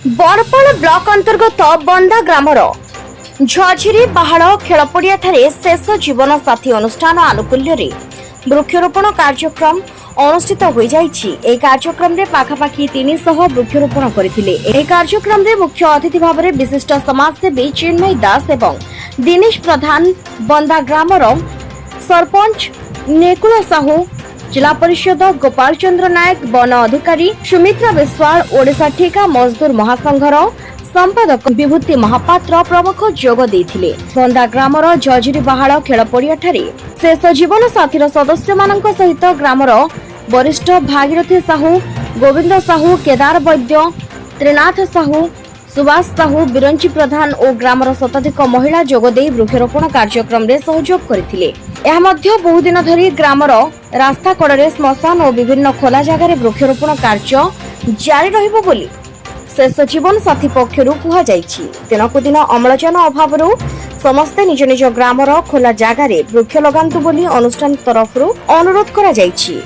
बरपाल block अंतर्गत बंदा grammar झझिरी पहाड़ खेलपड़िया शेष जीवन साथी अनुष्ठान आनुकूल्य वृक्षरोपण कार्यक्रम अनुष्ठित हो जाइए। कार्यक्रम में पाखापाखि 300 वृक्षरोपण करते। कार्यक्रम में मुख्य अतिथि भाव में विशिष्ट समाजसेवी चिन्मयी दास एवं दिनेश प्रधान, बंदा ग्रामर सरपंच नेकुल साहू, जिला परिषद गोपाल चंद्र नायक, वन अधिकारी सुमित्रा विश्वाल, ओडिशा ठेका मजदूर महासंघर संपादक विभूति महापात्र प्रमुख जोग देथिले। बंदा ग्रामर झझिरी पहाड़ खेलपड़िया शेष जीवन साथीर सदस्य मानक सहित ग्रामर वरिष्ठ भागीरथी साहू, गोविंद साहू, केदार वैद्य, त्रिनाथ साहू, सुभाष साहू, बिरंची प्रधान और ग्रामर शताधिक महिला जोगदे वृक्षरोपण कार्यक्रम में सहयोग करथिले। यह मध्य बहु दिन धरी ग्रामर रास्ता कड़े श्मशान और विभिन्न खोला जगार वृक्षरोपण कार्य जारी रहिबो बोली शेष जीवन साथी पक्षरु कुहा जाइछि। दिनकु दिन अम्लजान अभाव समस्ते निज निज ग्रामर खोला जगार वृक्ष लगांतु बोली अनुष्ठान तरफरु अनुरोध करा जाइछि।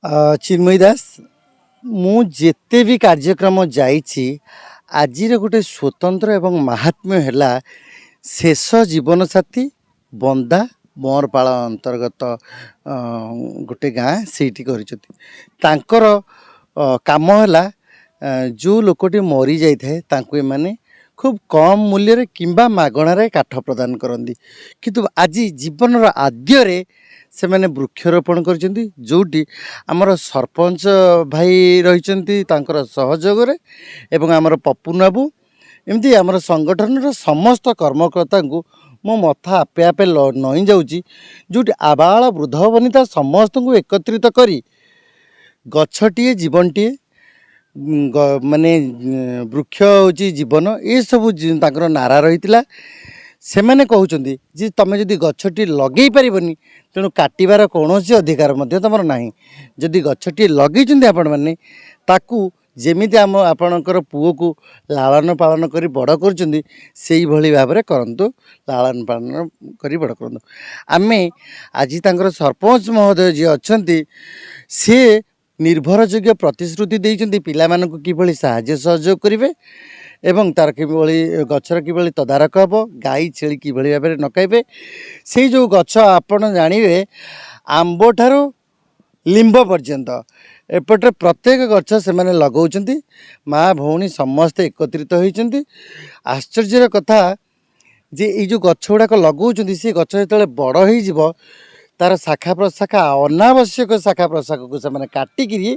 चिन्मयी दास मु जेते भी कार्यक्रम जाइछि आजिर गोटे स्वतंत्र एवं महात्म्य हैला शेष जीवन साथी बंदा मोरपाल अंतर्गत गोटे गाँ सेठी करिसथि। तांकर काम हैला जो लोकटी मरी जाई थाए तांको माने खूब कम मूल्य रे किंबा मागणारे काठ प्रदान करंदी, किंतु आज जीवन आद्य रे से मैंने वृक्षरोपण करछन्ती जोटी आमर सरपंच भाई रहिछन्ती तांकर सहयोग रे एवं आमर पप्पू बाबू एमती आमर संगठन रो समस्त कर्मकर्ता को मो मथा आपे आपे नई जाउची जोटी आबाल वृद्ध वनिता समस्त को एकत्रित करी गछटीए जीवनटीए माने वृक्ष होची जीवन ये सब तांकर नारा रहितला। से मैंने कहउचंदी जे तमे जदि गछटी लगेई परिबनी तेणु काटिबार कौनसी अधिकार मध्य तमर नाही। जदि गछटी लगेइचंदी आपण माने ताकू जेमिति आम आपणकर पुओ को लालन पालन करी बड़ करचंदी सेही भली भाबरे करंतु, लालन पालन करी बड़ करंतु। आमे आज तांकर सरपंच महोदय जे अछंती से निर्भरयोग्य प्रतिश्रुति देइचंती पिला मानकु किभली साहाय्य सहयोग करिवे एवं तार किभली गछर किभली तदारक हबो, गाई छेली किभली भाबरे नकाइबे। से जो गछ आपण जानिबे आंबो ठारू लिंब पर्यंत एपटे प्रत्येक गछ से माने लगाउछंती। माँ भौणी समस्ते एकत्रित होइछंती। आश्चर्यर कथा जे ये जो गछ गुड़ाक लगाउछंती से गछ जेतले बड़ होई जिवो तार शाखा प्रशाखा अनावश्यक शाखा प्रशाखा को से माने काटिकी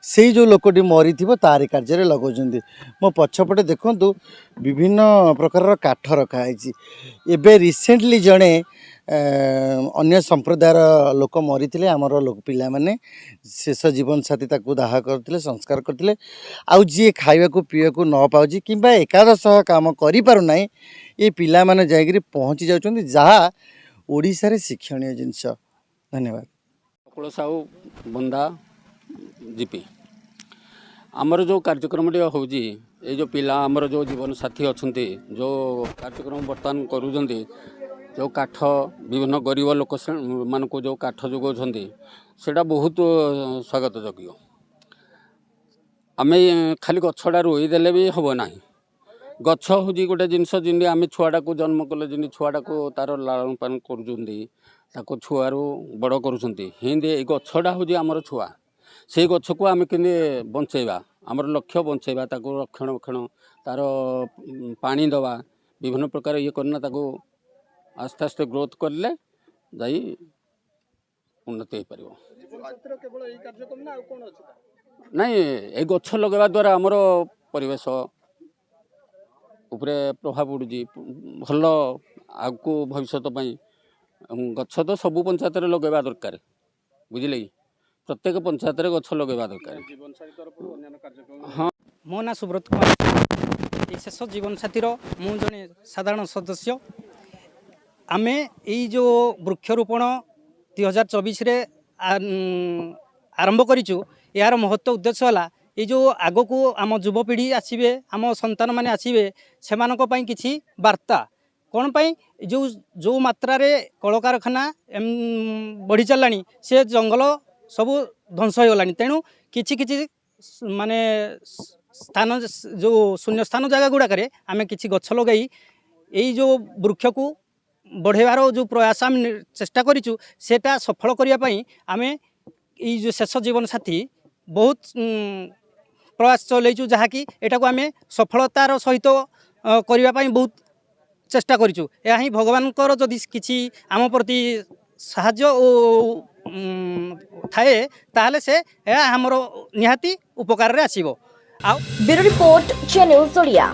से जो लोकटी मरी थी तारी कार्य लगाउछंती। मो पछपटे देखंतु विभिन्न प्रकार काठ रखाई। एबे रिसेंटली जड़े अन्य संप्रदायर लोक मरी थे आमर लोक पिला माने शेष जीवन साथी ताकू दाह करते संस्कार करते आउ जी खाइबा को पीवा को न पाउची किंबा एकादश काम करि पारु नाही ये पिला माने जाइकरी पहुँची जाउछंती जहा ओडिसा रे शिक्षणीय जिनस। धन्यवाद। कुल साहू बंदा जीपी आमर जो कार्यक्रम होउजी ये जो पिला आमर जो जीवन साथी अच्छे जो कार्यक्रम बर्तमान करूँगी जो काठ विभिन्न गरीब लोक मान को जो काठ जोगाउछंती सेटा बहुत स्वागत योग्य। आमे खाली गछटा रोईदेले भी हम ना। गछ हूँ गोटे जिनस जिन आम छुआटा को जन्म कले जिन छुआटा को तार लालन पालन कर छुआरू बड़ करुँच हिंदी ये गछटा हूँ आमर छुआ से गछ को आम के बंचेबा आमर लक्ष्य बंचेबा ताको रक्षणाबक्षण तार पानी दवा विभिन्न प्रकार ये करना ताको आस्ते आस्ते ग्रोथ करले जाई उन्नति हो पारिबो। नहीं ए गछ लगेवा द्वारा आमर परिवेश उपरे प्रभाव पड़ुजी भल आगु भविष्य गछ तो सबू पंचायत लगेवा दरकार बुझिले कि प्रत्येक पंचायत गछ लगेवा दरकार। हाँ मो ना सुब्रत कुमार शेष जीवन साथी मु जने साधारण सदस्य। आमे यही जो वृक्षरोपण 2024 रे आरंभ करिचु यार महत्व उद्देश्य है ये जो आग को आम युवपीढ़ी आसवे आम संतान मैंने आसवे से किसी वार्ता कौन पाई जो मात्रा रे कलकारखाना बढ़ी चलला से जंगल सब ध्वंस हो गलानी तेणु किछि किछि माने ସ୍ଥାନ ଯେଉଁ ଶୂନ୍ୟ ସ୍ଥାନ ଜାଗା ଗୁଡ଼ାକରେ ଆମେ କିଛି ଗଛ ଲଗାଇ ଏଇ ଯେଉଁ ବୃକ୍ଷକୁ ବଢ଼େଇବାର ଯେଉଁ ପ୍ରୟାସ ଆମେ ଚେଷ୍ଟା କରିଛୁ ସେଟା ସଫଳ କରିବା ପାଇଁ ଆମେ ଏଇ ଯେଉଁ ଶେଷ ଜୀବନ ସାଥୀ ବହୁତ ପ୍ରୟାସ ଚଲେଇଛୁ, ଯାହାକି ଏଟାକୁ ଆମେ ସଫଳତାର ସହିତ କରିବା ପାଇଁ ବହୁତ ଚେଷ୍ଟା କରିଛୁ। ଏହା ହିଁ ଭଗବାନଙ୍କର ଯଦି କିଛି ଆମ ପ୍ରତି ସାହାଯ୍ୟ ଓ ଥାଏ ତାହେଲେ ସେ ଏହା ଆମର ନିହାତି ଉପକାରରେ ଆସିବ। ଆଉ bureau report, G news Odia.